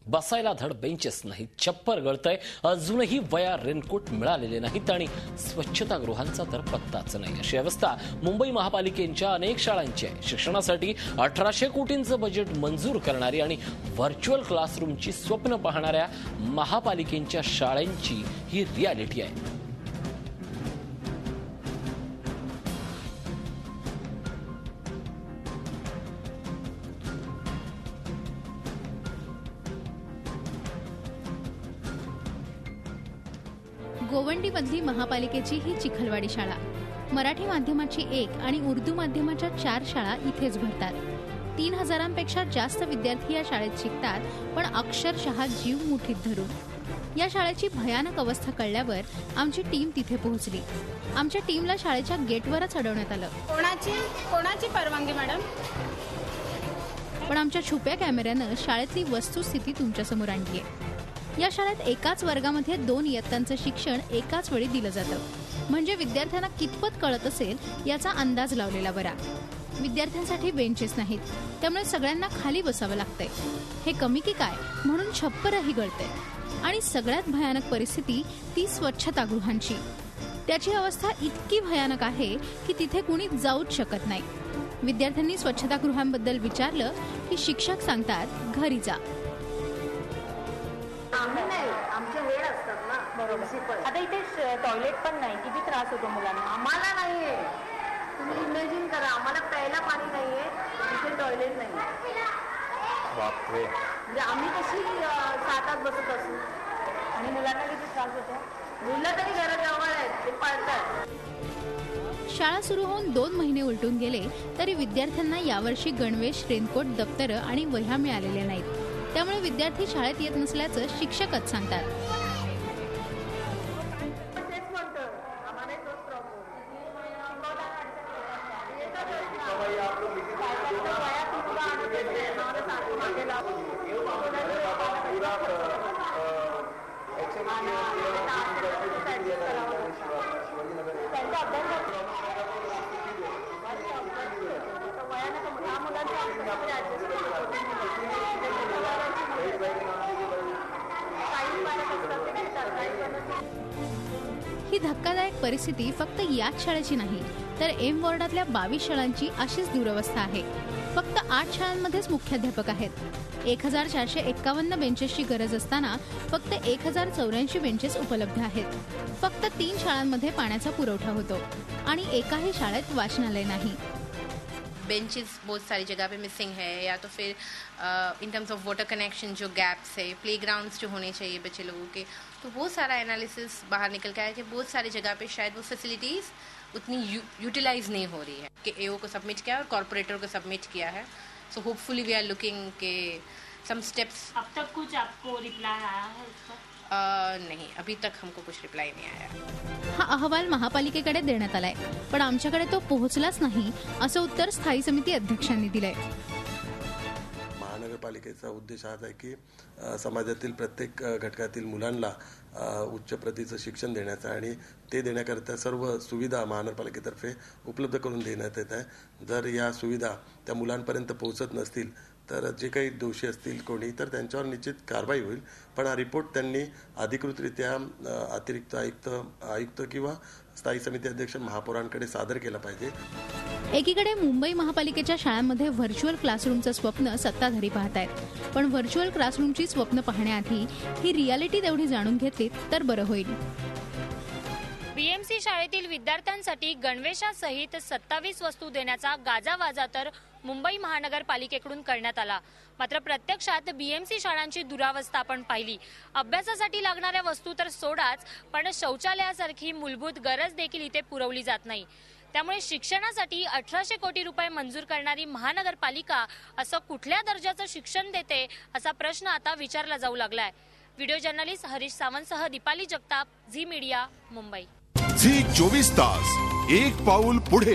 बसायला धड बेंचेस नाहीत, छप्पर गळतंय, अजूनही वया रेनकोट मिळालेले नाहीत आणि स्वच्छतागृहांचा तर पत्ताच नाही. अशी अवस्था मुंबई महापालिकेच्या अनेक शाळांची आहे. शिक्षणासाठी 1800 कोटींचं बजेट मंजूर करणारी आणि व्हर्च्युअल क्लासरूमची स्वप्न पाहणाऱ्या महापालिकेच्या शाळांची ही रियालिटी आहे. गोवंडीमधली महापालिकेची ही चिखलवाडी शाळा. मराठी माध्यमाची 1 आणि उर्दू माध्यमाच्या 4 शाळा इथेच भरतात. 3000पेक्षा जास्त विद्यार्थी या शाळेत शिकतात, पण अक्षरशः जीव मुठीत धरून. या शाळेची भयानक अवस्था कळल्यावर आमची टीम तिथे पोहोचली. आमच्या टीमला शाळेच्या गेटवरच अडवण्यात आलं. कोणाची परवानगी मॅडम? पण आमच्या छुप्या कॅमेऱ्यानं शाळेतली वस्तुस्थिती तुमच्यासमोर आणली आहे. या शाळेत एकाच वर्गामध्ये 2 इयत्तांचं शिक्षण एकाच वेळी दिलं जातं. म्हणजे विद्यार्थ्यांना कितपत कळत असेल याचा अंदाज लावलेला बरा. विद्यार्थ्यांसाठी बेंचेस नाहीत, त्यामुळे सगळ्यांना खाली बसावं लागतंय. हे कमी की काय म्हणून छप्परही गळतंय. आणि सगळ्यात भयानक परिस्थिती ती स्वच्छतागृहांची. त्याची अवस्था इतकी भयानक आहे की तिथे कुणी जाऊच शकत नाही. विद्यार्थ्यांनी स्वच्छतागृहांबद्दल विचारलं की शिक्षक सांगतात घरी जा. आमचे वेळ असतात ना. बरोबर. आता इथे टॉयलेट पण नाही, किती त्रास होतो मुलांना. आम्हाला नाहीये, तुम्ही इमॅजिन करा, आम्हाला प्यायला पाणी नाहीये, इथे टॉयलेट नाही. बापरे. म्हणजे आम्ही कशी 7 तास बसत असू आणि मुलांना किती त्रास होतो. मुलं तरी घराजवळ आहेत, ते पळतात. शाळा सुरू होऊन 2 महिने उलटून गेले तरी विद्यार्थ्यांना यावर्षी गणवेश, रेनकोट, दप्तरं आणि वह्या मिळालेल्या नाहीत. त्यामुळे विद्यार्थी शाळेत येत नसल्याचं शिक्षकच सांगतात. ही धक्कादायक परिस्थिती फक्त याच शाळेची नाही, तर एम वॉर्डातल्या 22 शाळांची अशीच दुरवस्था आहे. फक्त 8 शाळांमध्येच मुख्याध्यापक आहेत. 1451 बेंचेसची गरज असताना फक्त 1084 बेंचेस उपलब्ध आहेत. फक्त 3 शाळांमध्ये पाण्याचा पुरवठा होतो आणि एकाही शाळेत वाचनालय नाही. बेंचेस बहुत सारी जगह पे मिसिंग है, या तो फिर in terms of water connection जो गैप्स है, प्लेग्राउंड्स जो होने चाहिए बच्चे लोगों के, तो वो सारा एनालिसिस बाहर निकल के आया कि बहुत सारी जगह पे शायद वो फैसिलिटीज़ उतनी यूटिलाइज नहीं हो रही है. कि एओ को सबमिट किया और कॉर्पोरेटर को सबमिट किया है. So hopefully we are looking के सम स्टेप्स. अब तक कुछ आपको रिप्लाई आया है उसका? नहीं, अभी तक हमको कुछ रिप्लाई नहीं आया. हा अहवाल महापालिकेकडे देण्यात आलाय, पण आमच्याकडे तो पोहोचलाच नाही असं उत्तर स्थायी समिती अध्यक्षांनी दिलंय. महानगरपालिकेचा उद्देश हाच आहे की समाजातील प्रत्येक घटकातील मुलांना उच्च प्रतीचं शिक्षण देण्याचा आणि ते देण्याकरिता सर्व सुविधा महानगरपालिकेतर्फे उपलब्ध करून देण्यात येत आहे. जर या सुविधा त्या मुलांपर्यंत पोहोचत नसतील तर जे काही दोषी असतील कोणी तर त्यांच्यावर निश्चित कारवाई होईल. पण हा रिपोर्ट त्यांनी अधिकृतरित्या अतिरिक्त आयुक्त किंवा स्थायी समिती अध्यक्ष महापौरांकडे सादर केला पाहिजे. एकीकडे मुंबई महापालिकेच्या शाळांमध्ये व्हर्च्युअल क्लासरूमचं स्वप्न सत्ताधारी पाहतायत, पण व्हर्च्युअल क्लासरूमची स्वप्न पाहण्याआधी ही रियालिटी तेवढी जाणून घेतली तर बरं होईल. बीएमसी शाळेतील विद्यार्थ्यांसाठी गणवेशासहित 27 वस्तू देण्याचा गाजावाजा तर मुंबई महानगरपालिकेकडून करण्यात आला. मात्र प्रत्यक्षात बीएमसी शाळांची दुरावस्था आपण पाहिली. अभ्यासासाठी लागणाऱ्या वस्तू तर सोडाच, पण शौचालयासारखी मूलभूत गरज देखील इथे पुरवली जात नाही. त्यामुळे शिक्षणासाठी 1800 कोटी रुपये मंजूर करणारी महानगरपालिका असं कुठल्या दर्जाचं शिक्षण देते असा प्रश्न आता विचारला जाऊ लागलाय. व्हिडिओ जर्नलिस्ट हरीश सावंतसह दीपाली जगताप, झी मीडिया, मुंबई. झी 24 तास, एक पाऊल पुढे.